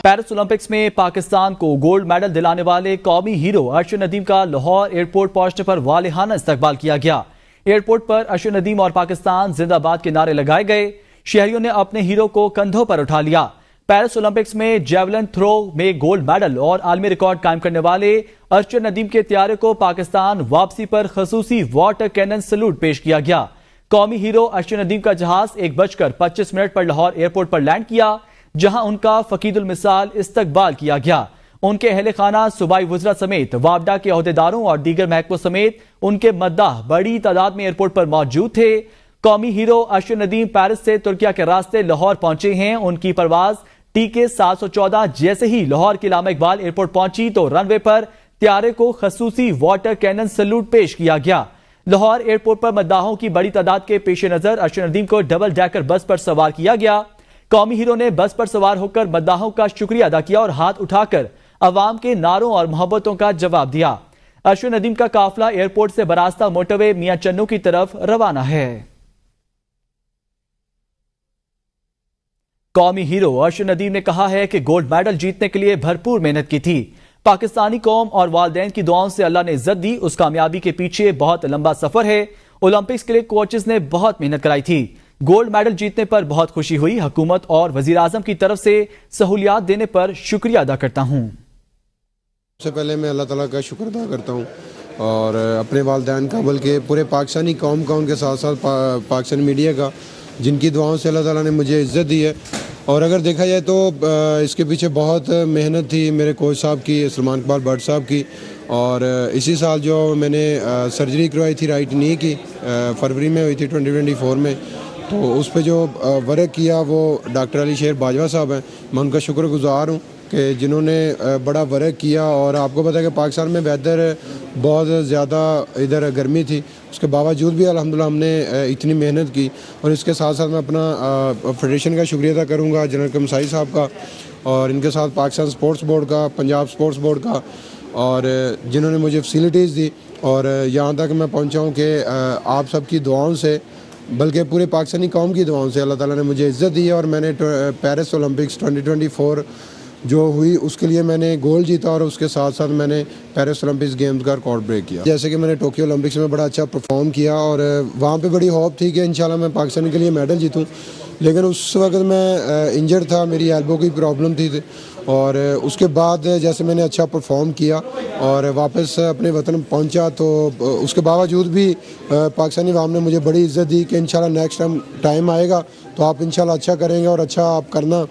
Paris Olympics میں پاکستان کو gold medal دلانے والے قومی ہیرو ارشد ندیم کا لاہور ایئرپورٹ پہنچنے پر والہانہ استقبال کیا گیا۔ ایئرپورٹ پر ارشد ندیم اور پاکستان زندہ باد کے نعرے لگائے گئے۔ شہریوں نے اپنے ہیرو کو کندھوں پر اٹھا لیا۔ پیرس اولمپکس میں جیولن تھرو میں گولڈ میڈل اور عالمی ریکارڈ قائم کرنے والے ارشد ندیم کے طیارے کو پاکستان واپسی پر خصوصی واٹر کینن سلوٹ پیش کیا گیا۔ قومی ہیرو ارشد ندیم کا جہاز 1:25 پر لاہور ایئرپورٹ پر لینڈ کیا، جہاں ان کا فقید المثال استقبال کیا گیا۔ ان کے اہل خانہ، صوبائی وزراء سمیت وابڈا کے عہدیداروں اور دیگر محکموں سمیت ان کے مداح بڑی تعداد میں ایئرپورٹ پر موجود تھے۔ قومی ہیرو ارشد ندیم پیرس سے ترکیہ کے راستے لاہور پہنچے ہیں۔ ان کی پرواز TK 714 جیسے ہی لاہور کے علامہ اقبال ایئرپورٹ پہنچی تو رن وے پر طیارے کو خصوصی واٹر کینن سلوٹ پیش کیا گیا۔ لاہور ایئرپورٹ پر مداحوں کی بڑی تعداد کے پیش نظر ارشد ندیم کو ڈبل ڈیکر بس پر سوار کیا گیا۔ قومی ہیرو نے بس پر سوار ہو کر مداحوں کا شکریہ ادا کیا اور ہاتھ اٹھا کر عوام کے نعروں اور محبتوں کا جواب دیا۔ ارشد ندیم کا قافلہ ایئرپورٹ سے براستہ موٹر وے میاں چنو کی طرف روانہ ہے۔ قومی ہیرو ارشد ندیم نے کہا ہے کہ گولڈ میڈل جیتنے کے لیے بھرپور محنت کی تھی۔ پاکستانی قوم اور والدین کی دعاؤں سے اللہ نے عزت دی۔ اس کامیابی کے پیچھے بہت لمبا سفر ہے۔ اولمپکس کے لیے کوچز نے بہت محنت کرائی تھی۔ گولڈ میڈل جیتنے پر بہت خوشی ہوئی۔ حکومت اور وزیر اعظم کی طرف سے سہولیات دینے پر شکریہ ادا کرتا ہوں۔ سب سے پہلے میں اللہ تعالیٰ کا شکر ادا کرتا ہوں اور اپنے والدین کا، بلکہ پورے پاکستانی قوم کا، ان کے ساتھ ساتھ پاکستانی میڈیا کا، جن کی دعاؤں سے اللہ تعالیٰ نے مجھے عزت دی ہے۔ اور اگر دیکھا جائے تو اس کے پیچھے بہت محنت تھی میرے کوچ صاحب کی، سلمان اقبال بٹ صاحب کی۔ اور اسی سال جو میں نے سرجری کروائی تھی رائٹ نی کی، فروری میں ہوئی تھی 2024 میں، تو اس پہ جو ورک کیا وہ ڈاکٹر علی شیر باجوہ صاحب ہیں۔ میں ان کا شکر گزار ہوں کہ جنہوں نے بڑا ورک کیا۔ اور آپ کو پتہ ہے کہ پاکستان میں ویدر بہت زیادہ ادھر گرمی تھی، اس کے باوجود بھی الحمدللہ ہم نے اتنی محنت کی۔ اور اس کے ساتھ ساتھ میں اپنا فیڈریشن کا شکریہ ادا کروں گا، جنرل کمسائی صاحب کا، اور ان کے ساتھ پاکستان سپورٹس بورڈ کا، پنجاب سپورٹس بورڈ کا، اور جنہوں نے مجھے فیسیلیٹیز دی اور یہاں تک میں پہنچا ہوں کہ آپ سب کی دعاؤں سے، بلکہ پورے پاکستانی قوم کی دعاؤں سے اللہ تعالیٰ نے مجھے عزت دی ہے۔ اور میں نے پیرس اولمپکس 2024 جو ہوئی اس کے لیے میں نے گولڈ جیتا، اور اس کے ساتھ ساتھ میں نے پیرس اولمپکس گیمز کا ریکارڈ بریک کیا۔ جیسے کہ میں نے ٹوکیو اولمپکس میں بڑا اچھا پرفارم کیا اور وہاں پہ بڑی ہوپ تھی کہ انشاءاللہ میں پاکستان کے لیے میڈل جیتوں، لیکن اس وقت میں انجرڈ تھا، میری ایلبو کی پرابلم تھی، اور اس کے بعد جیسے میں نے اچھا پرفارم کیا اور واپس اپنے وطن پہنچا، تو اس کے باوجود بھی پاکستانی عوام نے مجھے بڑی عزت دی کہ انشاءاللہ نیکسٹ ٹائم آئے گا تو آپ انشاءاللہ اچھا کریں گے اور اچھا آپ کرنا۔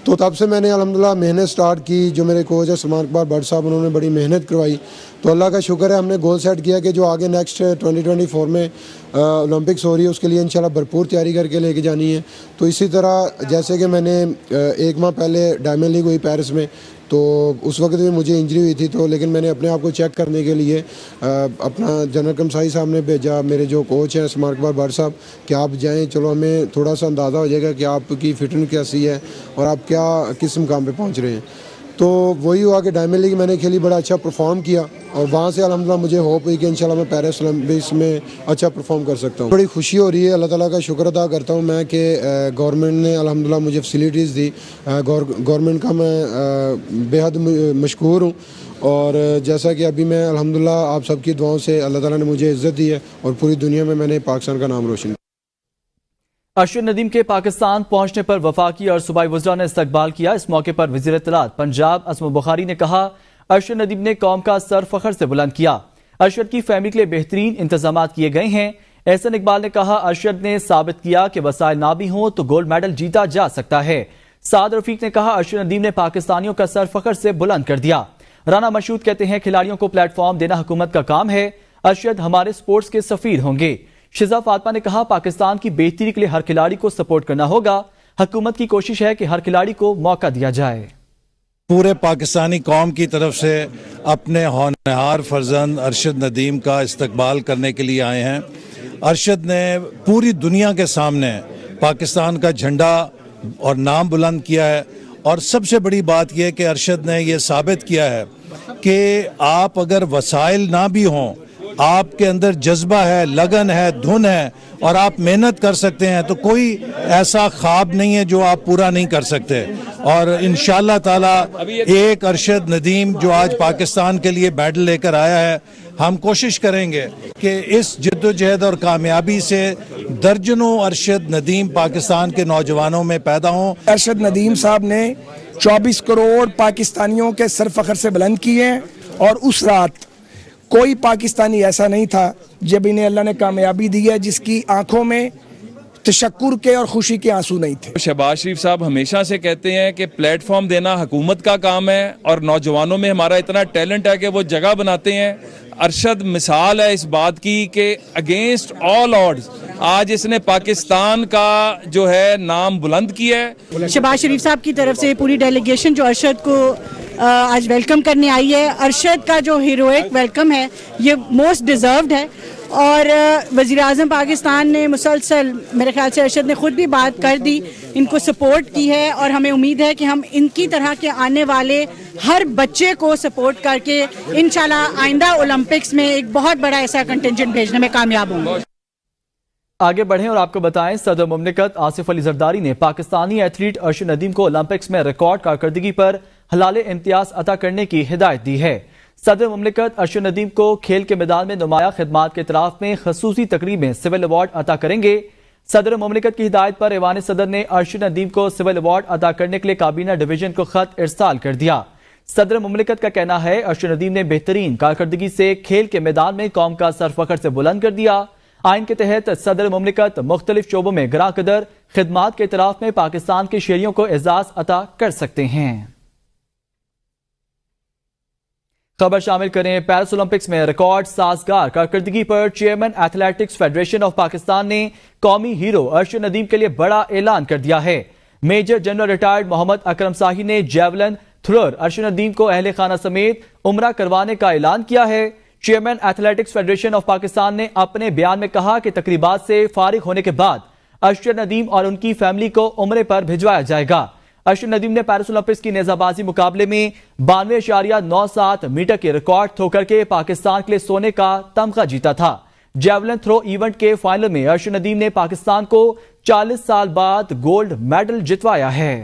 تو تب سے میں نے الحمدللہ محنت سٹارٹ کی۔ جو میرے کوچ ہے سلمان اقبال بٹ صاحب، انہوں نے بڑی محنت کروائی، تو اللہ کا شکر ہے ہم نے گول سیٹ کیا کہ جو آگے نیکسٹ 2024 میں اولمپکس ہو رہی ہے اس کے لیے انشاءاللہ بھرپور تیاری کر کے لے کے جانی ہے۔ تو اسی طرح جیسے کہ میں نے 1 ماہ پہلے ڈائمنڈ لیگ ہوئی پیرس میں، تو اس وقت بھی مجھے انجری ہوئی تھی، تو لیکن میں نے اپنے آپ کو چیک کرنے کے لیے اپنا جنرل کمسائی صاحب نے بھیجا، میرے جو کوچ ہیں سلمان اقبال بٹ صاحب، کہ آپ جائیں، چلو ہمیں تھوڑا سا اندازہ ہو جائے گا کہ آپ کی فٹنس کیسی ہے اور آپ کیا کس مقام پہ پہنچ رہے ہیں۔ تو وہی ہوا کہ ڈائمنڈ لیگ میں نے کھیلی، بڑا اچھا پرفارم کیا، اور وہاں سے الحمدللہ مجھے ہوپ ہوئی کہ انشاءاللہ میں پیرس اولمپکس میں اچھا پرفارم کر سکتا ہوں۔ بڑی خوشی ہو رہی ہے، اللہ تعالیٰ کا شکر ادا کرتا ہوں میں کہ گورنمنٹ نے الحمدللہ مجھے فیسیلیٹیز دی۔ گورنمنٹ کا میں بے حد مشکور ہوں، اور جیسا کہ ابھی میں الحمدللہ آپ سب کی دعاؤں سے اللہ تعالیٰ نے مجھے عزت دی ہے اور پوری دنیا میں میں نے پاکستان کا نام روشن کیا۔ ارشد ندیم کے پاکستان پہنچنے پر وفاقی اور صوبائی وزراء نے استقبال کیا۔ اس موقع پر وزیر اطلاعات پنجاب عصمت بخاری نے کہا، ارشد ندیم نے قوم کا سر فخر سے بلند کیا۔ ارشد کی فیملی کے لیے بہترین انتظامات کیے گئے ہیں۔ احسن اقبال نے کہا، ارشد نے ثابت کیا کہ وسائل نہ بھی ہوں تو گولڈ میڈل جیتا جا سکتا ہے۔ سعد رفیق نے کہا، ارشد ندیم نے پاکستانیوں کا سر فخر سے بلند کر دیا۔ رانا مشہود کہتے ہیں، کھلاڑیوں کو پلیٹ فارم دینا حکومت کا کام ہے۔ ارشد ہمارے سپورٹس کے سفیر ہوں گے۔ شزا فاطمہ نے کہا، پاکستان کی بہتری کے لیے ہر کھلاڑی کو سپورٹ کرنا ہوگا۔ حکومت کی کوشش ہے کہ ہر کھلاڑی کو موقع دیا جائے۔ پورے پاکستانی قوم کی طرف سے اپنے ہونہار فرزند ارشد ندیم کا استقبال کرنے کے لیے آئے ہیں۔ ارشد نے پوری دنیا کے سامنے پاکستان کا جھنڈا اور نام بلند کیا ہے، اور سب سے بڑی بات یہ کہ ارشد نے یہ ثابت کیا ہے کہ آپ اگر وسائل نہ بھی ہوں، آپ کے اندر جذبہ ہے، لگن ہے، دھن ہے، اور آپ محنت کر سکتے ہیں، تو کوئی ایسا خواب نہیں ہے جو آپ پورا نہیں کر سکتے۔ اور انشاءاللہ تعالی ایک ارشد ندیم جو آج پاکستان کے لیے میڈل لے کر آیا ہے، ہم کوشش کریں گے کہ اس جد و جہد اور کامیابی سے درجنوں ارشد ندیم پاکستان کے نوجوانوں میں پیدا ہوں۔ ارشد ندیم صاحب نے 24 کروڑ پاکستانیوں کے سر فخر سے بلند کیے، اور اس رات کوئی پاکستانی ایسا نہیں تھا جب انہیں اللہ نے کامیابی دی ہے جس کی آنکھوں میں تشکر کے اور خوشی کے آنسو نہیں تھے۔ شہباز شریف صاحب ہمیشہ سے کہتے ہیں کہ پلیٹ فارم دینا حکومت کا کام ہے، اور نوجوانوں میں ہمارا اتنا ٹیلنٹ ہے کہ وہ جگہ بناتے ہیں۔ ارشد مثال ہے اس بات کی کہ اگینسٹ آل آڈز آج اس نے پاکستان کا جو ہے نام بلند کیا ہے۔ شہباز شریف صاحب کی طرف سے پوری ڈیلیگیشن جو ارشد کو آج ویلکم کرنے آئی ہے، ارشد کا جو ہیروئک ویلکم ہے یہ موسٹ ڈیزروڈ ہے، اور وزیر اعظم پاکستان نے مسلسل، میرے خیال سے ارشد نے خود بھی بات کر دی، ان کو سپورٹ کی ہے، اور ہمیں امید ہے کہ ہم ان کی طرح کے آنے والے ہر بچے کو سپورٹ کر کے انشاءاللہ آئندہ اولمپکس میں ایک بہت بڑا ایسا کنٹینجنٹ بھیجنے میں کامیاب ہوں گے۔ آگے بڑھیں اور آپ کو بتائیں، صدر مملکت آصف علی زرداری نے پاکستانی ایتھلیٹ ارشد ندیم کو اولمپکس میں ریکارڈ کارکردگی پر حلال امتیاز عطا کرنے کی ہدایت دی ہے۔ صدر مملکت ارشد ندیم کو کھیل کے میدان میں نمایاں خدمات کے اعتراف میں خصوصی تقریب میں سول ایوارڈ عطا کریں گے۔ صدر مملکت کی ہدایت پر ایوان صدر نے ارشد ندیم کو سول ایوارڈ عطا کرنے کے لیے کابینہ ڈویژن کو خط ارسال کر دیا۔ صدر مملکت کا کہنا ہے ارشد ندیم نے بہترین کارکردگی سے کھیل کے میدان میں قوم کا سر فخر سے بلند کر دیا۔ آئین کے تحت صدر مملکت مختلف شعبوں میں گراں قدر خدمات کے اعتراف میں پاکستان کے شہریوں کو اعزاز عطا کر سکتے ہیں۔ خبر شامل کریں، پیرس اولمپکس میں ریکارڈ سازگار کارکردگی پر chairman athletics federation of Pakistan نے قومی ہیرو ارشد ندیم کے لیے بڑا اعلان کر دیا ہے۔ میجر جنرل ریٹائرڈ محمد اکرم ساہی نے جیولن تھرور ارشد ندیم کو اہل خانہ سمیت عمرہ کروانے کا اعلان کیا ہے۔ Chairman athletics federation of Pakistan نے اپنے بیان میں کہا کہ تقریبات سے فارغ ہونے کے بعد ارشد ندیم اور ان کی فیملی کو عمرے پر بھجوایا جائے گا۔ ارشد ندیم نے پیرس اولمپکس کی نیزہ بازی مقابلے میں 92.97 میٹر کے ریکارڈ تھو کر کے پاکستان کے لیے سونے کا تمغہ جیتا تھا۔ جیولن تھرو ایونٹ کے فائنل میں ارشد ندیم نے پاکستان کو 40 سال بعد گولڈ میڈل جتوایا ہے۔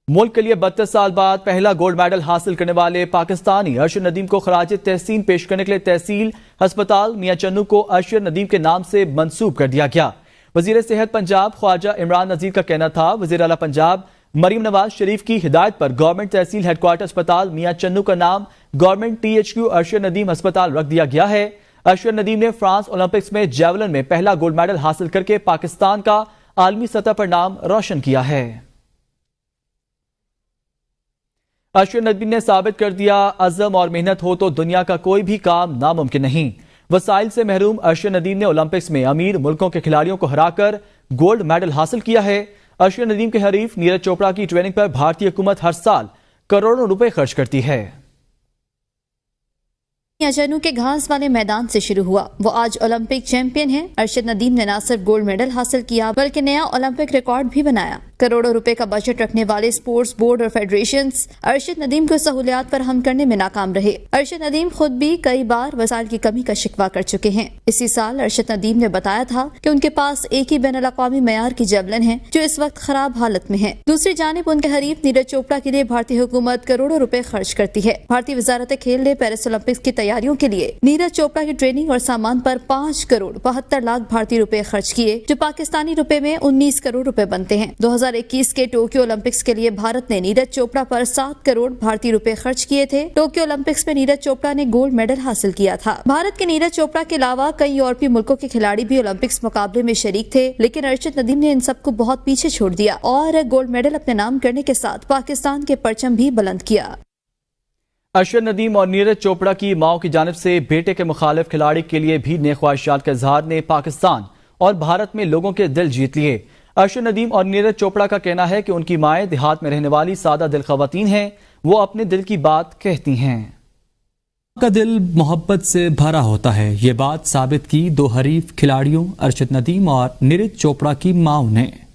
ملک کے لیے 32 سال بعد پہلا گولڈ میڈل حاصل کرنے والے پاکستانی ارشد ندیم کو خراج تحسین پیش کرنے کے لیے تحصیل ہسپتال میاں چنو کو ارشد ندیم کے نام سے منسوب کر دیا گیا۔ وزیر صحت پنجاب خواجہ عمران نذیر کا کہنا تھا وزیر اعلیٰ پنجاب مریم نواز شریف کی ہدایت پر گورنمنٹ تحصیل ہیڈ کوارٹر ہسپتال میاں چنو کا نام گورنمنٹ THQ ارشد ندیم ہسپتال رکھ دیا گیا ہے۔ ارشد ندیم نے فرانس اولمپکس میں جیولن میں پہلا گولڈ میڈل حاصل کر کے پاکستان کا عالمی سطح پر نام روشن کیا ہے۔ ارشد ندیم نے ثابت کر دیا عزم اور محنت ہو تو دنیا کا کوئی بھی کام ناممکن نہیں۔ وسائل سے محروم ارشد ندیم نے اولمپکس میں امیر ملکوں کے کھلاڑیوں کو ہرا کر گولڈ میڈل حاصل کیا ہے۔ ارشد ندیم کے حریف نیرج چوپڑا کی ٹریننگ پر بھارتی حکومت ہر سال کروڑوں روپے خرچ کرتی ہے۔ چنو کے گھاس والے میدان سے شروع ہوا، وہ آج اولمپک چیمپئن ہیں۔ ارشد ندیم نے نہ صرف گولڈ میڈل حاصل کیا بلکہ نیا اولمپک ریکارڈ بھی بنایا۔ کروڑوں روپے کا بجٹ رکھنے والے سپورٹس بورڈ اور فیڈریشنز ارشد ندیم کو سہولیات فراہم کرنے میں ناکام رہے۔ ارشد ندیم خود بھی کئی بار وسائل کی کمی کا شکوہ کر چکے ہیں۔ اسی سال ارشد ندیم نے بتایا تھا کہ ان کے پاس ایک ہی بین الاقوامی معیار کی جیولن ہے جو اس وقت خراب حالت میں ہے۔ دوسری جانب ان کے حریف نیرج چوپڑا کے لیے بھارتی حکومت کروڑوں روپے خرچ کرتی ہے۔ بھارتی وزارت کھیل نے پیرس اولمپکس کی تیاریوں کے لیے نیرج چوپڑا کی ٹریننگ اور سامان پر 5 کروڑ 72 لاکھ بھارتی روپے خرچ کیے، جو پاکستانی روپے میں 19 کروڑ روپے بنتے ہیں۔ 2021 کے ٹوکیو اولمپکس کے لیے بھارت نے نیرج چوپڑا پر 7 کروڑ بھارتی روپے خرچ کیے تھے۔ ٹوکیو اولمپکس میں نیرج چوپڑا نے گولڈ میڈل حاصل کیا تھا۔ بھارت کے نیرج چوپڑا کے علاوہ کئی یورپی ملکوں کے کھلاڑی بھی اولمپکس مقابلے میں شریک تھے، لیکن ارشد ندیم نے ان سب کو بہت پیچھے چھوڑ دیا اور گولڈ میڈل اپنے نام کرنے کے ساتھ پاکستان کے پرچم بھی بلند کیا۔ ارشد ندیم اور نیرج چوپڑا کی ماؤں کی جانب سے بیٹے کے مخالف کھلاڑی کے لیے بھی نیک خواہشات کا اظہار نے پاکستان اور بھارت میں لوگوں کے دل جیت لیے۔ ارشد ندیم اور نیرج چوپڑا کا کہنا ہے کہ ان کی مائیں دیہات میں رہنے والی سادہ دل خواتین ہیں، وہ اپنے دل کی بات کہتی ہیں۔ کا دل محبت سے بھرا ہوتا ہے، یہ بات ثابت کی 2 حریف کھلاڑیوں ارشد ندیم اور نیرج چوپڑا کی ماؤں نے۔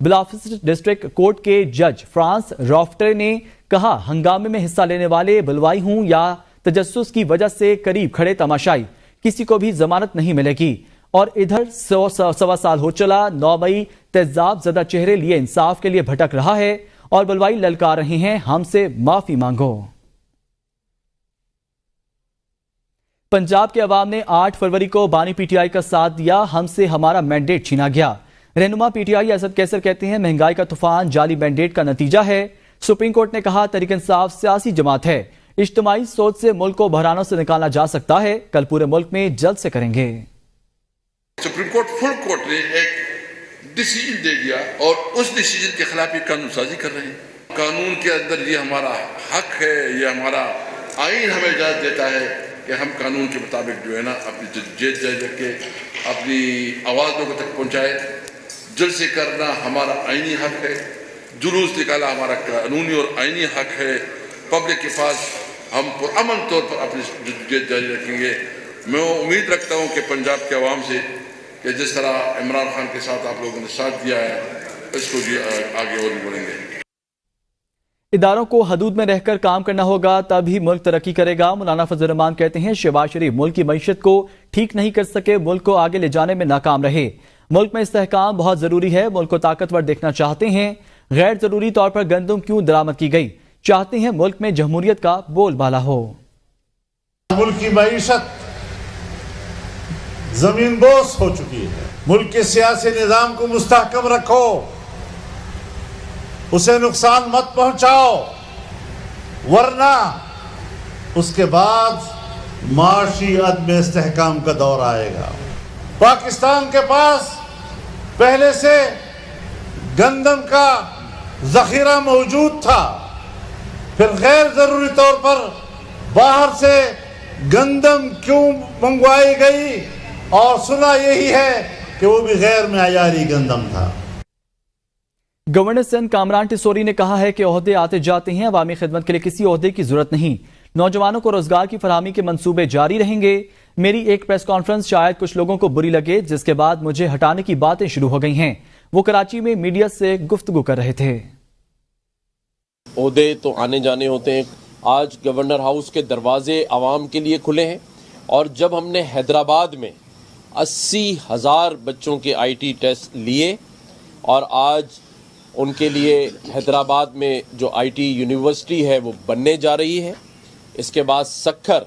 بلافسٹ ڈسٹرکٹ کورٹ کے جج فرانس رافٹر نے کہا ہنگامے میں حصہ لینے والے بلوائی ہوں یا تجسس کی وجہ سے قریب کھڑے تماشائی کسی کو بھی ضمانت نہیں ملے گی، اور ادھر سوا سال ہو چلا 9 مئی تیزاب زدہ چہرے لیے انصاف کے لیے بھٹک رہا ہے اور بلوائی للکار رہے ہیں ہم سے معافی مانگو۔ پنجاب کے عوام نے 8 فروری کو بانی پی ٹی آئی کا ساتھ دیا، ہم سے ہمارا مینڈیٹ چھینا گیا۔ رہنما پی ٹی آئی اسد کیسر کہتے ہیں مہنگائی کا طوفان جعلی مینڈیٹ کا نتیجہ ہے۔ سپریم کورٹ نے کہا تحریک انصاف سیاسی جماعت ہے، اجتماعی سوچ سے ملک کو بحرانوں سے نکالا جا سکتا ہے، کل پورے ملک میں جلد سے کریں گے۔ سپریم کورٹ فل کورٹ نے ایک ڈیسیجن دے دیا اور اس ڈیسیجن کے خلاف یہ قانون سازی کر رہے ہیں۔ قانون کے اندر یہ ہمارا حق ہے، یہ ہمارا آئین ہمیں اجازت دیتا ہے کہ ہم قانون کے مطابق جو ہے نا اپنی جد جاری رکھ کے اپنی آواز لوگوں تک پہنچائے۔ جلسے کرنا ہمارا آئینی حق ہے، جلوس نکالا ہمارا قانونی اور آئینی حق ہے۔ پبلک کے پاس ہم پرامن طور پر اپنی جد جاری رکھیں گے۔ میں امید رکھتا ہوں کہ پنجاب کے عوام سے کہ جس طرح عمران خان کے ساتھ آپ لوگوں نے ساتھ دیا ہے اس کو بھی آگے اور بھی بڑھیں گے۔ اداروں کو حدود میں رہ کر کام کرنا ہوگا تب ہی ملک ترقی کرے گا۔ مولانا فضل الرحمان کہتے ہیں شہباز شریف ملک کی معیشت کو ٹھیک نہیں کر سکے، ملک کو آگے لے جانے میں ناکام رہے۔ ملک میں استحکام بہت ضروری ہے، ملک کو طاقتور دیکھنا چاہتے ہیں۔ غیر ضروری طور پر گندم کیوں درآمد کی گئی؟ چاہتے ہیں ملک میں جمہوریت کا بول بالا ہو۔ ملک کی معیشت زمین بوس ہو چکی ہے، ملک کے سیاسی نظام کو مستحکم رکھو، اسے نقصان مت پہنچاؤ، ورنہ اس کے بعد معاشی عدم استحکام کا دور آئے گا۔ پاکستان کے پاس پہلے سے گندم کا ذخیرہ موجود تھا، پھر غیر ضروری طور پر باہر سے گندم کیوں منگوائی گئی، اور سنا یہی ہے کہ وہ بھی غیر معیاری گندم تھا۔ گورنر سندھ کامران ٹسوری نے کہا ہے کہ عہدے آتے جاتے ہیں، عوامی خدمت کے لیے کسی عہدے کی ضرورت نہیں، نوجوانوں کو روزگار کی فراہمی کے منصوبے جاری رہیں گے۔ میری ایک پریس کانفرنس شاید کچھ لوگوں کو بری لگے، جس کے بعد مجھے ہٹانے کی باتیں شروع ہو گئی ہیں۔ وہ کراچی میں میڈیا سے گفتگو کر رہے تھے۔ عہدے تو آنے جانے ہوتے ہیں، آج گورنر ہاؤس کے دروازے عوام کے لیے کھلے ہیں، اور جب ہم نے حیدرآباد میں 80,000 بچوں کے آئی ٹی ٹیسٹ لیے، اور آج ان کے لیے حیدرآباد میں جو آئی ٹی یونیورسٹی ہے وہ بننے جا رہی ہے، اس کے بعد سکھر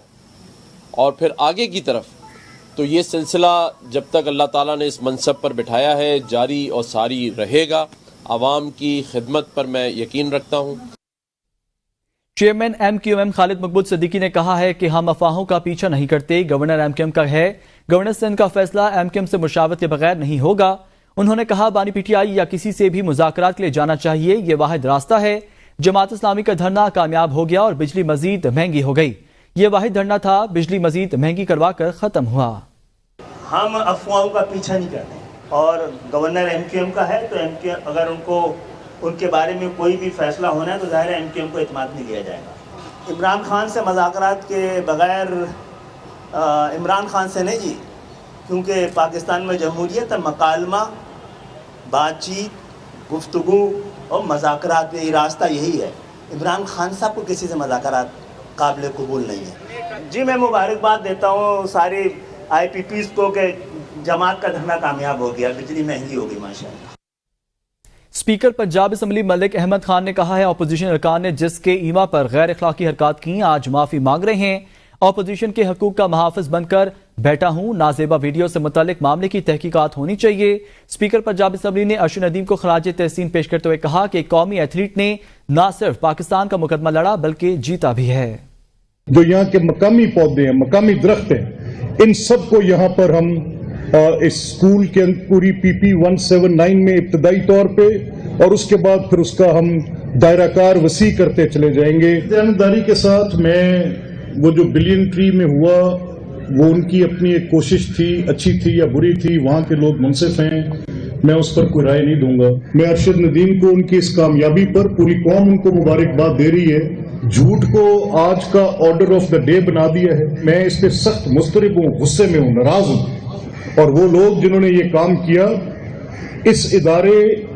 اور پھر آگے کی طرف، تو یہ سلسلہ جب تک اللہ تعالیٰ نے اس منصب پر بٹھایا ہے جاری اور ساری رہے گا۔ عوام کی خدمت پر میں یقین رکھتا ہوں۔ چیئرمین ایم کیو ایم خالد مقبول صدیقی نے کہا ہے کہ ہم افواہوں کا پیچھا نہیں کرتے، گورنر ایم کیو ایم کا ہے، گورنر سندھ کا فیصلہ ایم کیو ایم سے مشاورت کے بغیر نہیں ہوگا۔ انہوں نے کہا بانی پی ٹی آئی یا کسی سے بھی مذاکرات کے لیے جانا چاہیے، یہ واحد راستہ ہے۔ جماعت اسلامی کا دھرنا کامیاب ہو گیا اور بجلی مزید مہنگی ہو گئی، یہ واحد دھرنا تھا، بجلی مزید مہنگی کروا کر ختم ہوا۔ ہم افواہوں کا پیچھا نہیں کرتے، اور گورنر ایم کیو ایم کا ہے تو ایم کیو اگر ان کے بارے میں کوئی بھی فیصلہ ہونا ہے تو ظاہر ہے ایم کیو ایم کو اعتماد نہیں لیا جائے گا۔ عمران خان سے مذاکرات کے بغیر، عمران خان سے نہیں جی، کیونکہ پاکستان میں جمہوریت، مکالمہ، بات چیت، گفتگو اور مذاکرات، یہ راستہ یہی ہے۔ عمران خان صاحب کو کسی سے مذاکرات قابل قبول نہیں ہے۔ جی میں مبارکباد دیتا ہوں ساری آئی پی پیز کو کہ جماعت کا دھرنا کامیاب ہو گیا، بجلی مہنگی ہو گئی ماشاءاللہ۔ اسپیکر پنجاب اسمبلی ملک احمد خان نے کہا ہے اپوزیشن ارکان نے جس کے ایما پر غیر اخلاقی حرکات کی آج معافی مانگ رہے ہیں۔ اپوزیشن کے حقوق کا محافظ بن کر بیٹھا ہوں، نازیبا ویڈیو سے متعلق معاملے کی تحقیقات ہونی چاہیے۔ اسپیکر پنجاب اسمبلی نے ارشد ندیم کو خراج تحسین پیش کرتے ہوئے کہا کہ قومی ایتھلیٹ نے نہ صرف پاکستان کا مقدمہ لڑا بلکہ جیتا بھی ہے۔ جو یہاں کے مقامی پودے ہیں، مقامی درخت ہیں، ان سب کو یہاں پر ہم اس اسکول کے پوری پی پی 179 میں ابتدائی طور پہ، اور اس کے بعد پھر اس کا ہم دائرہ کار وسیع کرتے چلے جائیں گے۔ دیانتداری کے ساتھ میں وہ جو بلین ٹری میں ہوا وہ ان کی اپنی ایک کوشش تھی، اچھی تھی یا بری تھی، وہاں کے لوگ منصف ہیں، میں اس پر کوئی رائے نہیں دوں گا۔ میں ارشد ندیم کو ان کی اس کامیابی پر پوری قوم ان کو مبارکباد دے رہی ہے۔ جھوٹ کو آج کا آرڈر آف دا ڈے بنا دیا ہے، میں اس پہ سخت مضطرب ہوں، غصے میں ہوں، ناراض ہوں، اور وہ لوگ جنہوں نے یہ کام کیا، اس ادارے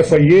FIA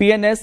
PNS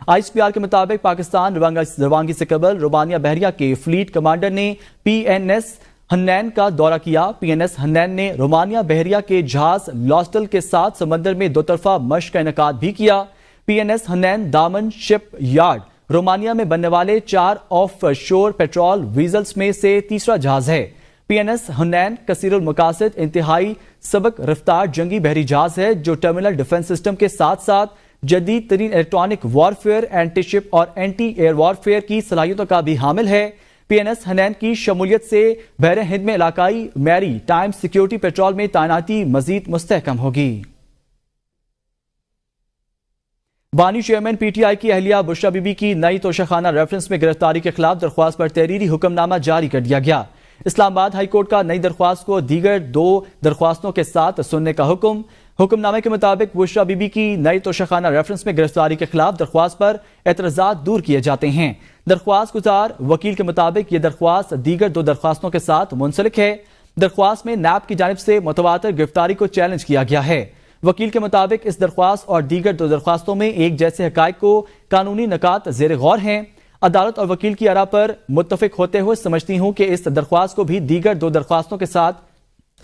ICPR کے مطابق پاکستان روانگی سے قبل رومانیہ بحریہ کے فلیٹ کمانڈر نے PNS ہنین کا دورہ کیا۔ PNS ہنین نے رومانیہ بحریہ کے جہاز لاسٹل کے ساتھ سمندر میں 2 طرفہ مشق کا انعقاد بھی کیا۔ PNS ہنین دامن شپ یارڈ رومانیہ میں بننے والے 4 آف شور پیٹرول ویزلز میں سے تیسرا جہاز ہے۔ PNS ہنین کثیر المقاصد انتہائی سبک رفتار جنگی بحری جہاز ہے جو ٹرمینل ڈیفنس سسٹم کے ساتھ ساتھ جدید ترین الیکٹرانک وارفیئر، اینٹی شپ اور اینٹی ایئر وارفیئر کی صلاحیتوں کا بھی حامل ہے۔ PNS ہنین کی شمولیت سے بحر ہند میں علاقائی میری ٹائم سیکیورٹی پیٹرول میں تعیناتی مزید مستحکم ہوگی۔ بانی چیئرمین PTI کی اہلیہ بشرا بی بی کی نئی توشہ خانہ ریفرنس میں گرفتاری کے خلاف درخواست پر تحریری حکم نامہ جاری کر دیا گیا۔ اسلام آباد ہائی کورٹ کا نئی درخواست کو دیگر 2 درخواستوں کے ساتھ سننے کا حکم نامے کے مطابق بشرا بی بی کی نئی توشہ خانہ ریفرنس میں گرفتاری کے خلاف درخواست پر اعتراضات دور کیے جاتے ہیں۔ درخواست گزار وکیل کے مطابق یہ درخواست دیگر 2 درخواستوں کے ساتھ منسلک ہے۔ درخواست میں نیب کی جانب سے متواتر گرفتاری کو چیلنج کیا گیا ہے۔ وکیل کے مطابق اس درخواست اور دیگر 2 درخواستوں میں ایک جیسے حقائق کو قانونی نکات زیر غور ہیں۔ عدالت اور وکیل کی آراء پر متفق ہوتے ہوئے سمجھتی ہوں کہ اس درخواست کو بھی دیگر 2 درخواستوں کے ساتھ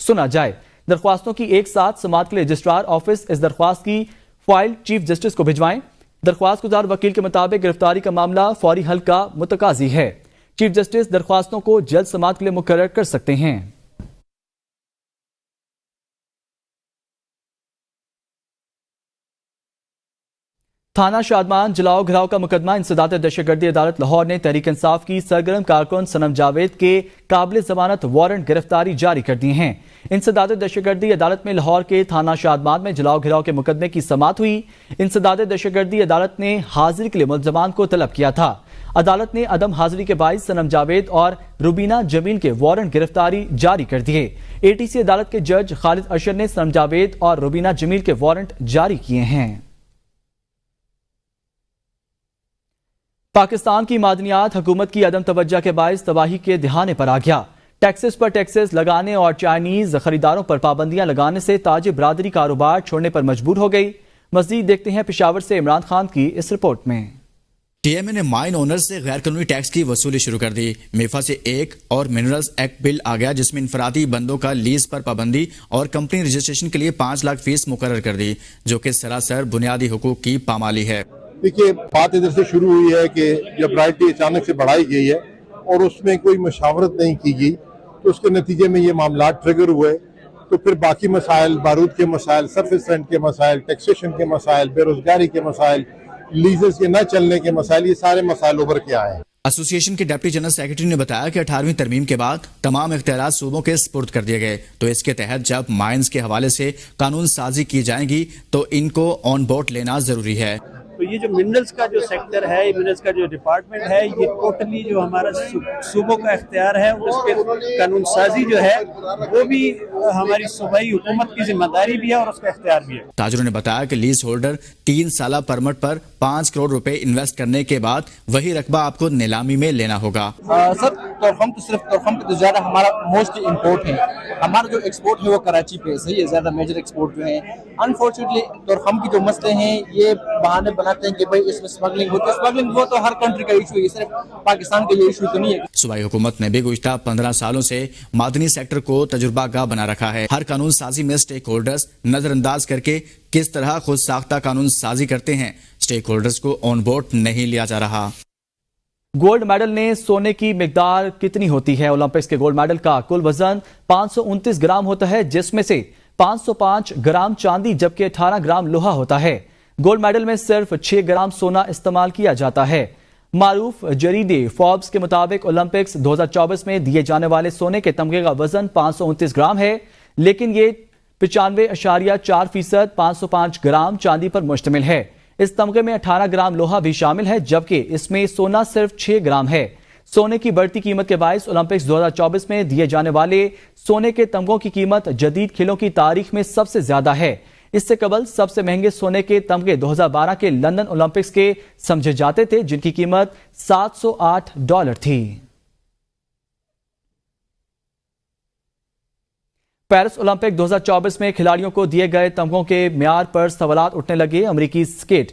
سنا جائے۔ درخواستوں کی ایک ساتھ سماعت کے لیے رجسٹرار آفس اس درخواست کی فائل چیف جسٹس کو بھجوائیں۔ درخواست گزار وکیل کے مطابق گرفتاری کا معاملہ فوری حل کا متقاضی ہے۔ چیف جسٹس درخواستوں کو جلد سماعت کے لیے مقرر کر سکتے ہیں۔ تھانہ شادمان جلاؤ گھراؤ کا مقدمہ انسداد دہشت گردی عدالت لاہور نے تحریک انصاف کی سرگرم کارکن صنم جاوید کے قابل ضمانت وارنٹ گرفتاری جاری کر دی ہیں۔ انسداد دہشت گردی عدالت میں لاہور کے تھانہ شادمان میں جلاؤ گھراؤ کے مقدمے کی سماعت ہوئی۔ انسداد دہشت گردی عدالت نے حاضری کے لیے ملزمان کو طلب کیا تھا۔ عدالت نے عدم حاضری کے باعث صنم جاوید اور روبینہ جمیل کے وارنٹ گرفتاری جاری کر دیے۔ ATC عدالت کے جج خالد اشر نے صنم جاوید اور روبینہ جمیل کے وارنٹ جاری کیے ہیں۔ پاکستان کی معدنیات حکومت کی عدم توجہ کے باعث تباہی کے دہانے پر آ گیا۔ ٹیکسز پر ٹیکسز لگانے اور چائنیز خریداروں پر پابندیاں لگانے سے تاجر برادری کاروبار چھوڑنے پر مجبور ہو گئی۔ مزید دیکھتے ہیں پشاور سے عمران خان کی اس رپورٹ میں۔ TMA نے مائن اونر سے غیر قانونی ٹیکس کی وصولی شروع کر دی۔ میفا سے ایک اور منرلز ایکٹ بل آ گیا جس میں انفرادی بندوں کا لیز پر پابندی اور کمپنی رجسٹریشن کے لیے 5 لاکھ فیس مقرر کر دی، جو کہ سراسر بنیادی حقوق کی پامالی ہے۔ دیکھیے بات ادھر سے شروع ہوئی ہے کہ جب رائلٹی اچانک سے بڑھائی گئی ہے اور اس میں کوئی مشاورت نہیں کی گئی تو اس کے نتیجے میں یہ معاملات ٹریگر ہوئے، تو پھر باقی مسائل، بارود کے مسائل، سرفس رینٹ کے مسائل، ٹیکسیشن کے مسائل، بے روزگاری کے مسائل، لیزز کے نہ چلنے کے مسائل، یہ سارے مسائل ابھر کے آئے ہیں۔ ایسوسی ایشن کے ڈپٹی جنرل سیکرٹری نے بتایا کہ 18ویں ترمیم کے بعد تمام اختیارات صوبوں کے سپرد کر دیے گئے، تو اس کے تحت جب مائنز کے حوالے سے قانون سازی کی جائے گی تو ان کو آن بورڈ لینا ضروری ہے۔ تو یہ جو منرلز کا جو سیکٹر ہے، منرلز کا جو ڈپارٹمنٹ ہے، یہ ٹوٹلی جو ہمارا صوبوں کا اختیار ہے، اس پہ قانون سازی جو ہے وہ بھی ہماری صوبائی حکومت کی ذمہ داری بھی ہے اور اس کا اختیار بھی ہے۔ تاجروں نے بتایا کہ لیز ہولڈر 3 سالہ پرمٹ پر 5 کروڑ روپے انویسٹ کرنے کے بعد وہی رقبہ آپ کو نیلامی میں لینا ہوگا۔ سر تورخم تو صرف تورخم پہ تو زیادہ ہمارا موسٹ امپورٹ ہے، ہمارا جو ایکسپورٹ ہے وہ کراچی پہ صحیح ہے، زیادہ میجر ایکسپورٹ جو ہے۔ انفارچونیٹلی تورخم کی جو مسئلے ہیں یہ بہانے بناتے ہیں کہ بھائی اس میں اسمگلنگ ہوتی ہے، اسمگلنگ وہ تو ہر کنٹری کا ایشو ہے، صرف پاکستان کا یہ ایشو تو نہیں ہے۔ صوبائی حکومت نے بھی گزشتہ 15 سالوں سے معدنی سیکٹر کو تجربہ گاہ بنا رکھا ہے۔ ہر قانون سازی میں سٹیک ہولڈرز نظر انداز کر کے کس طرح خود ساختہ قانون سازی کرتے ہیں، سٹیک ہولڈرز کو آن بورڈ نہیں لیا جا رہا۔ گولڈ میڈل نے سونے کی مقدار کتنی ہوتی ہے؟ اولمپکس کے گولڈ میڈل کا کل وزن 529 گرام ہوتا ہے، جس میں سے 505 گرام چاندی جبکہ 18 گرام لوہا ہوتا ہے۔ گولڈ میڈل میں صرف 6 گرام سونا استعمال کیا جاتا ہے۔ معروف جریدے فوربس کے مطابق اولمپکس 2024 میں دیے جانے والے سونے کے تمغے کا وزن 529 گرام ہے، لیکن یہ 95.4% 505 گرام چاندی پر مشتمل ہے۔ اس تمغے میں 18 گرام لوہا بھی شامل ہے، جبکہ اس میں سونا صرف 6 گرام ہے۔ سونے کی بڑھتی قیمت کے باعث اولمپکس 2024 میں دیے جانے والے سونے کے تمغوں کی قیمت جدید کھیلوں کی تاریخ میں سب سے زیادہ ہے۔ اس سے قبل سب سے مہنگے سونے کے تمغے 2012 کے لندن اولمپکس کے سمجھے جاتے تھے، جن کی قیمت $708 تھی۔ پیرس اولمپک 2024 میں کھلاڑیوں کو دیے گئے تمغوں کے معیار پر سوالات اٹھنے لگے۔ امریکی سکیٹ